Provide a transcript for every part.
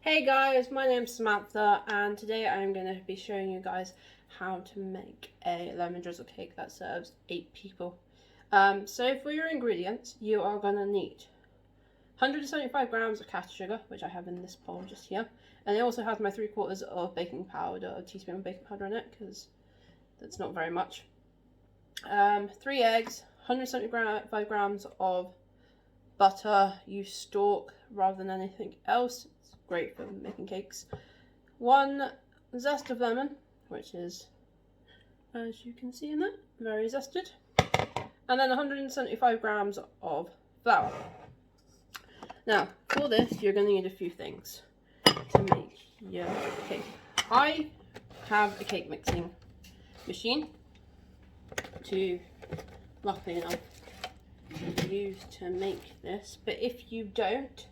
Hey guys, my name's Samantha and today I'm going to be showing you guys how to make a lemon drizzle cake that serves 8 people. So for your ingredients, you are going to need 175 grams of custard sugar, which I have in this bowl just here. And it also has my 3/4 of baking powder, a teaspoon of baking powder in it, because that's not very much. 3 eggs, 175 grams of butter. Use Stork rather than anything else. It's great for making cakes. 1 zest of lemon, which is, as you can see in that, very zested. And then 175 grams of flour. Now, for this, you're going to need a few things to make your cake. I have a cake mixing machine to, luckily enough, use to make this, but if you don't,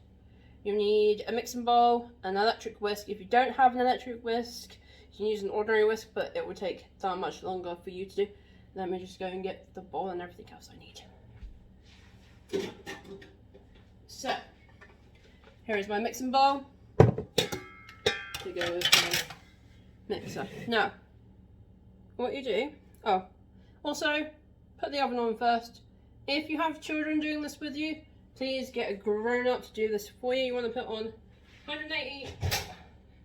you need a mixing bowl, an electric whisk. If you don't have an electric whisk, you can use an ordinary whisk, but it would take that much longer for you to do. Let me just go and get the bowl and everything else I need. So, here is my mixing bowl to go with my mixer. Now, what you do, also put the oven on first. If you have children doing this with you, please get a grown-up to do this for you. You want to put on 180. If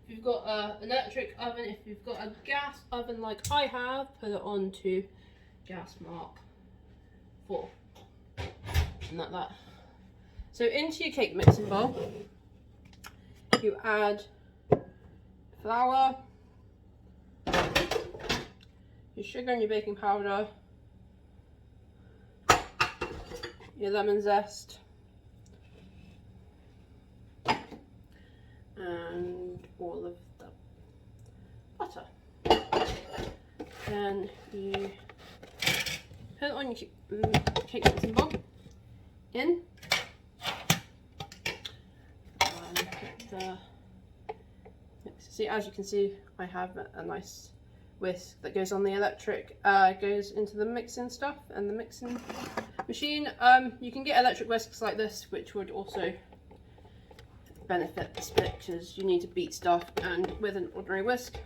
you've got an electric oven, if you've got a gas oven like I have, put it on to gas mark 4. And like that. So into your cake mixing bowl, you add flour, your sugar and your baking powder, your lemon zest, and all of the butter. Then you put it on your cake mixing bowl, and put the mix. See, as you can see, I have a nice whisk that goes on the electric, goes into the mixing stuff and the mixing machine. You can get electric whisks like this, which would also benefit this bit because you need to beat stuff, and with an ordinary whisk,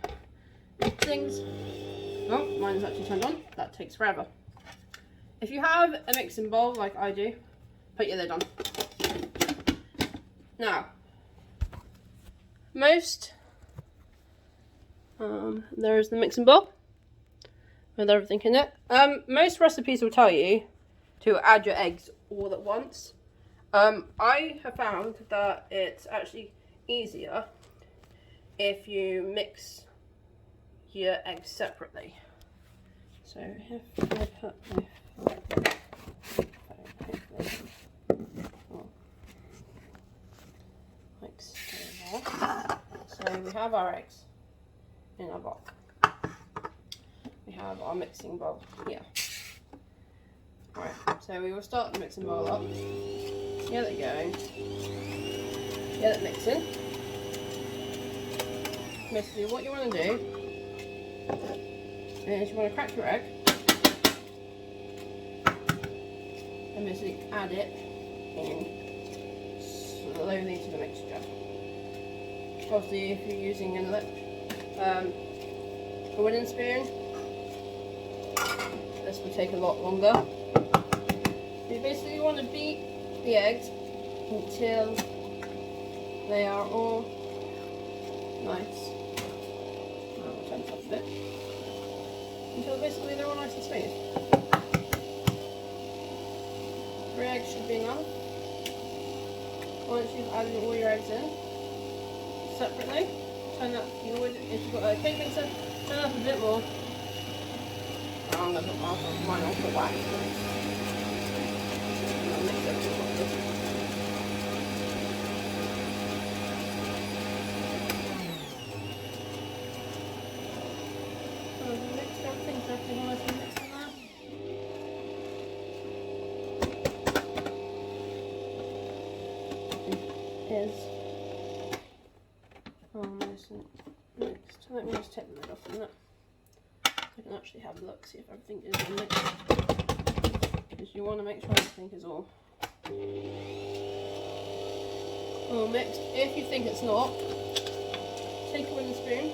things. Oh, mine's actually turned on. That takes forever. If you have a mixing bowl like I do, put your lid on. Now, there's the mixing bowl with everything in it. Most recipes will tell you to add your eggs all at once. I have found that it's actually easier if you mix your eggs separately. So if I put my so we have our eggs in our bowl. We have our mixing bowl here. Right, so we will start the mixing bowl up. Get it going. Get it mixing. Basically, what you want to do is you want to crack your egg and basically add it in slowly to the mixture. Obviously, if you're using a wooden spoon, this will take a lot longer. You basically want to beat the eggs until they are all nice. I'll turn it up a bit. Until basically they're all nice and smooth. 3 eggs should be enough. Once you've added all your eggs in separately, turn up your wood. If you've got a cake mixer, turn up a bit more. I'm going to put mine on for wax. Mix everything properly. Mix everything so everything nice and mixed in there. It is almost mixed. Let me just take the lid off a minute. I can actually have a look, see if everything is mixed. Because you want to make sure everything is all mixed. If you think it's not, take a wooden spoon,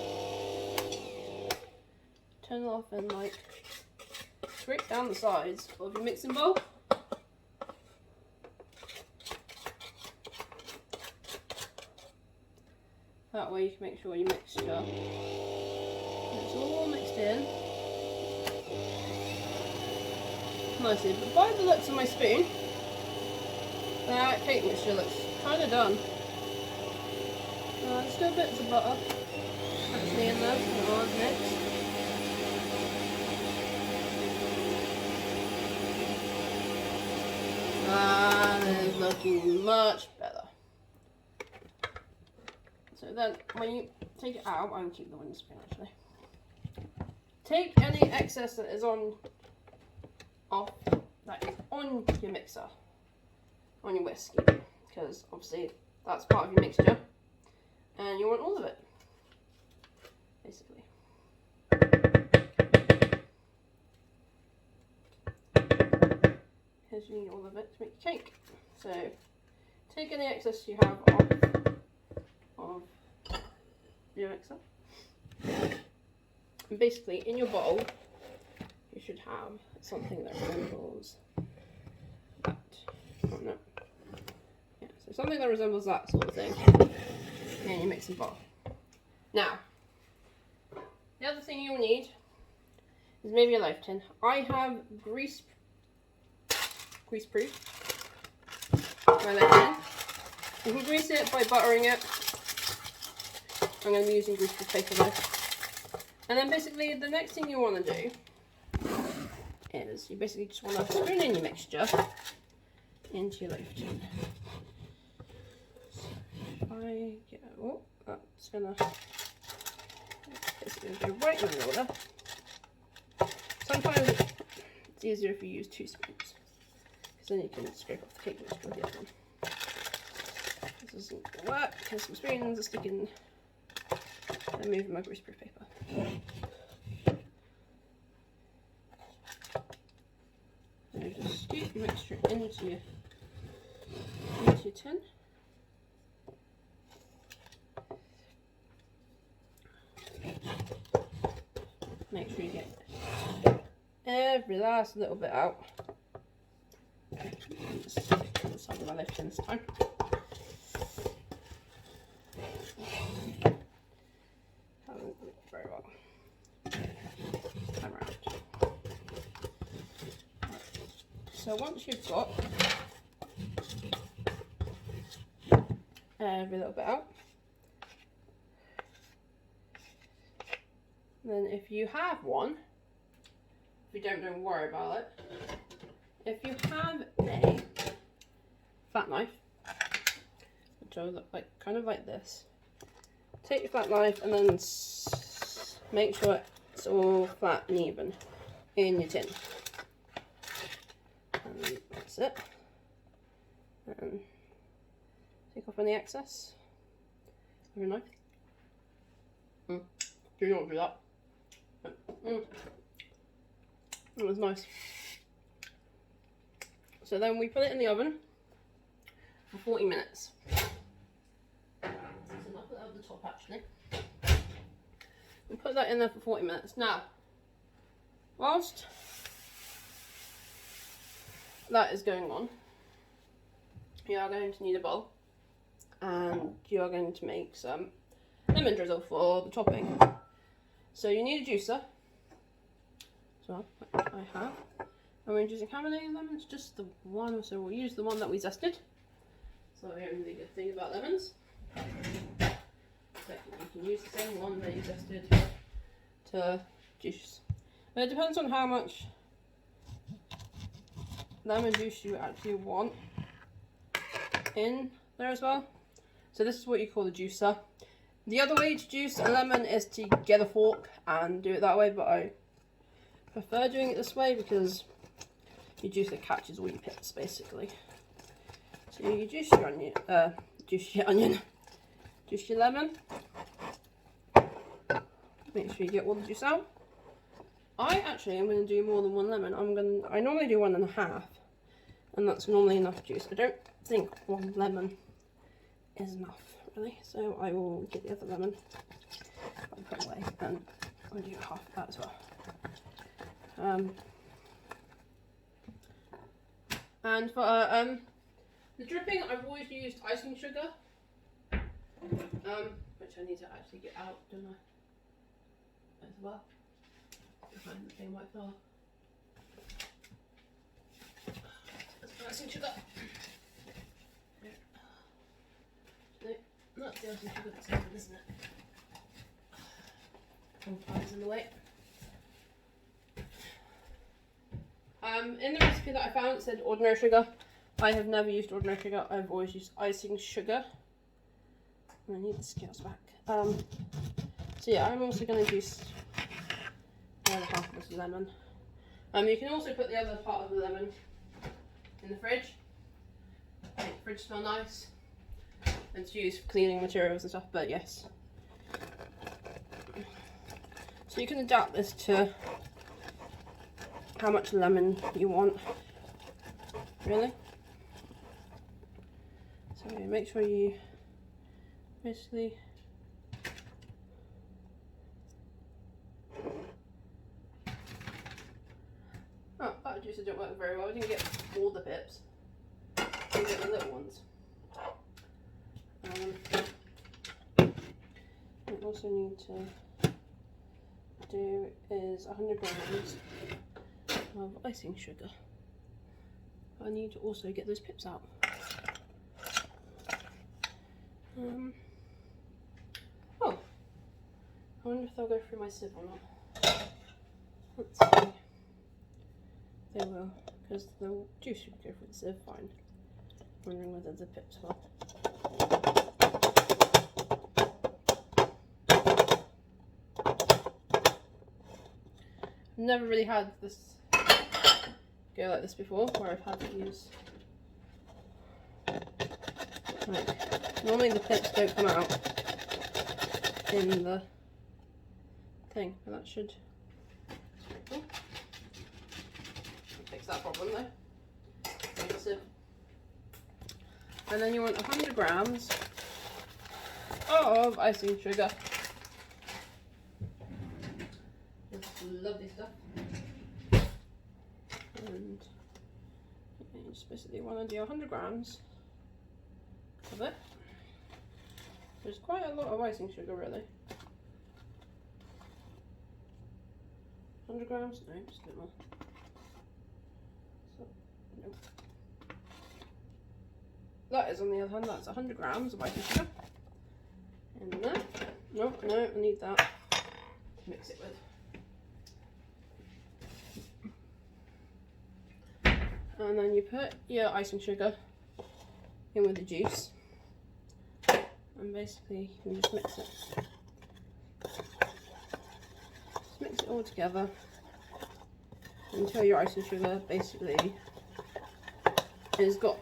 turn it off and like scrape down the sides of your mixing bowl. That way you can make sure your mixture is all mixed in nicely. But by the looks of my spoon, that cake mixture looks kind of done. There's still bits of butter actually in there that aren't mixed. That is looking much better. So then when you take it out, I'm going to keep the wooden spoon actually. Take any excess that is on your mixer, on your whisk, because obviously that's part of your mixture and you want all of it, basically. Because you need all of it to make your cake. So take any excess you have of your mixer, and basically in your bowl you should have something that resembles that. Oh no. Yeah, so something that resembles that sort of thing in your mixing bowl. Now, the other thing you'll need is maybe a loaf tin. I have grease proof my loaf tin. You can grease it by buttering it. I'm going to be using grease proof paper though. And then basically the next thing you want to do is you basically just want to spoon in your mixture into your loaf tin. So if I get, oh, that's going to go right in the order. Sometimes it's easier if you use 2 spoons, because then you can scrape off the cake mixture with the other one. This isn't going to work because some spoons are sticking and moving my greaseproof paper. So just scoop your mixture into your tin. Make sure you get every last little bit out. Just put some of my left in this time. Very well. Time around. Right. So once you've got every little bit out, then if you have one, if you don't worry about it. If you have a flat knife, which will look like kind of like this, take your flat knife and then make sure it's all flat and even in your tin. And that's it. And take off any excess of your knife. Do not do that. It was nice. So then we put it in the oven for 40 minutes. So I'll put that at the top actually. We put that in there for 40 minutes. Now, whilst that is going on, you are going to need a bowl and you are going to make some lemon drizzle for the topping. So you need a juicer. So I have. And we're using how many lemons? Just the one, so we'll use the one that we zested. So the only good thing about lemons. So you can use the same one that you zested to juice. But it depends on how much lemon juice you actually want in there as well. So this is what you call the juicer. The other way to juice a lemon is to get a fork and do it that way, but I prefer doing it this way because your juicer catches all your pits basically. So you juice your onion, juice your lemon. Make sure you get all the juice out. I actually am going to do more than one lemon. I normally do 1.5, and that's normally enough juice. I don't think 1 lemon is enough really. So I will get the other lemon and put it away, and I'll do half of that as well. And for the dripping, I've always used icing sugar, which I need to actually get out, don't I? As well. Behind the plain white flour. Icing sugar. No, that's the icing sugar that's open, isn't it? Flies in the way. In the recipe that I found, it said ordinary sugar. I have never used ordinary sugar. I've always used icing sugar. I need the scales back. So yeah, I'm also going to juice the other half of this lemon. You can also put the other part of the lemon in the fridge. Make the fridge smell nice. And to use for cleaning materials and stuff, but yes. So you can adapt this to how much lemon you want, really. So make sure you basically that juicer didn't work very well. I didn't get all the pips. I didn't get the little ones. What I also need to do is 100 grams of icing sugar. I need to also get those pips out. Oh, I wonder if they'll go through my sieve or not. Let's see. They will, because the juice should go through the sieve fine. Wondering whether the pips will. I've never really had this go like this before, where I've had to use, like, normally the pips don't come out in the thing, but that should fix that problem though. And then you want 100 grams of icing sugar. Lovely stuff. And you just basically want to do 100 grams of it. There's quite a lot of icing sugar, really. 100 grams? No, just a bit more. So, nope. That is, on the other hand, that's 100 grams of icing sugar. In there. Nope, no, I need that to mix it with. And then you put your icing sugar in with the juice, and basically you just mix it. Just mix it all together until your icing sugar basically is got.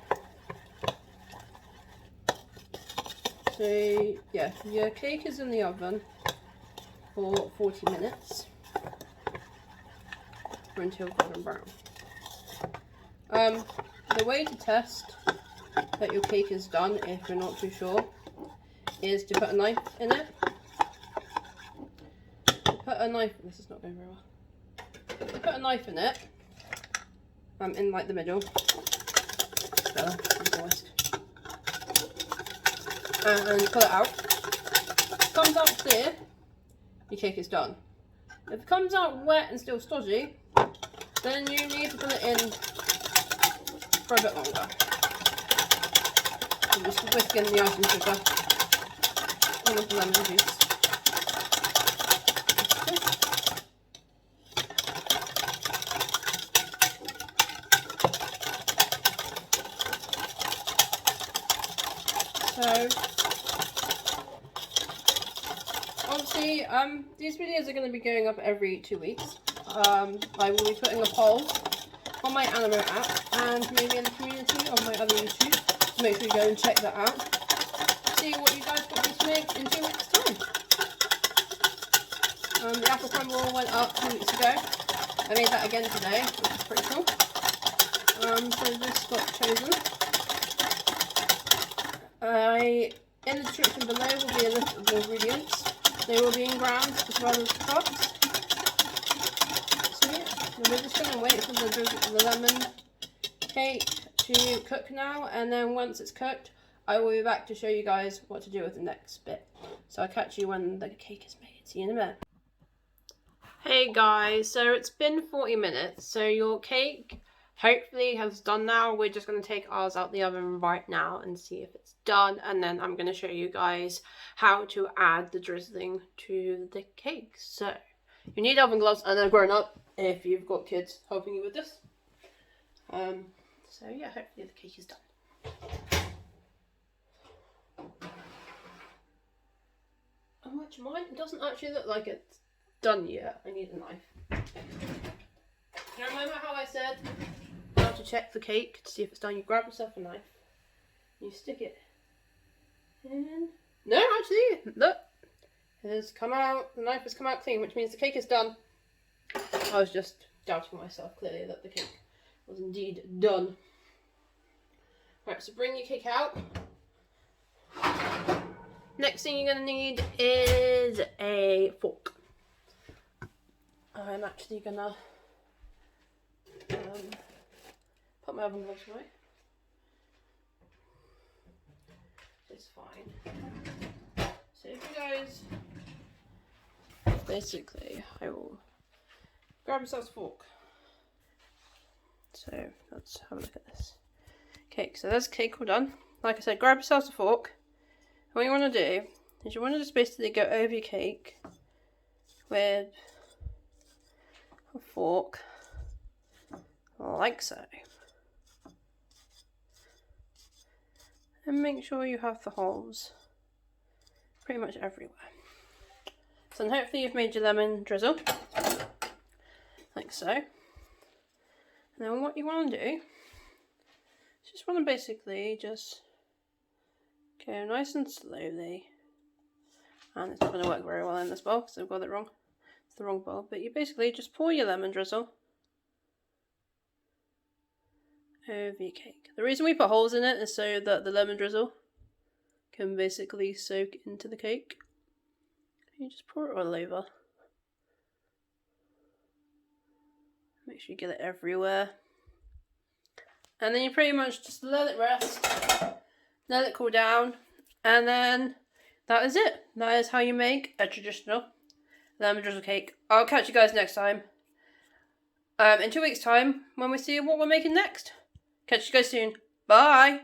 So yeah, your cake is in the oven for 40 minutes or until golden brown. The way to test that your cake is done, if you're not too sure, is to put a knife in it. Put a knife. This is not going very well. Put a knife in it, in like the middle. And pull it out. If it comes out clear, your cake is done. If it comes out wet and still stodgy, then you need to put it in for a bit longer. I'm just whisking the icing sugar in with the lemon juice. So obviously these videos are going to be going up every 2 weeks. I will be putting a poll on my Animo app and maybe in the community on my other YouTube. So make sure you go and check that out. See what you guys want me to make in 2 weeks' time. The apple crumble went up 2 weeks ago. I made that again today, which is pretty cool. So this got chosen. In the description below will be a list of the ingredients. They will be in grams as well as cups. So yeah, we're just going to wait for the lemon cake to cook now, and then once it's cooked, I will be back to show you guys what to do with the next bit. So I'll catch you when the cake is made. See you in a minute. Hey guys, so it's been 40 minutes, so your cake hopefully has done now. We're just going to take ours out the oven right now and see if it's done, and then I'm going to show you guys how to add the drizzling to the cake. So you need oven gloves and a grown up if you've got kids helping you with this. So yeah, hopefully the cake is done. Which mine doesn't actually look like it's done yet. I need a knife. Now remember how I said how to check the cake to see if it's done? You grab yourself a knife, you stick it in. No, actually, look, it has come out. The knife has come out clean, which means the cake is done. I was just doubting myself clearly that the cake was indeed done. Right, so bring your cake out. Next thing you're going to need is a fork. I'm actually going to put my oven gloves away. It's fine. So if you guys, basically, I will grab yourselves a fork. So let's have a look at this. Okay, so there's cake all done. Like I said, grab yourselves a fork. What you want to do is you want to just basically go over your cake with a fork, like so. And make sure you have the holes pretty much everywhere. So then hopefully you've made your lemon drizzle, like so. And then what you want to do is just want to basically just go nice and slowly, and it's not going to work very well in this bowl because I've got it wrong. It's the wrong bowl, but you basically just pour your lemon drizzle over your cake. The reason we put holes in it is so that the lemon drizzle can basically soak into the cake. You just pour it all over. Make sure you get it everywhere. And then you pretty much just let it rest. Let it cool down, and then that is it. That is how you make a traditional lemon drizzle cake. I'll catch you guys next time. In 2 weeks' time, when we see what we're making next. Catch you guys soon. Bye!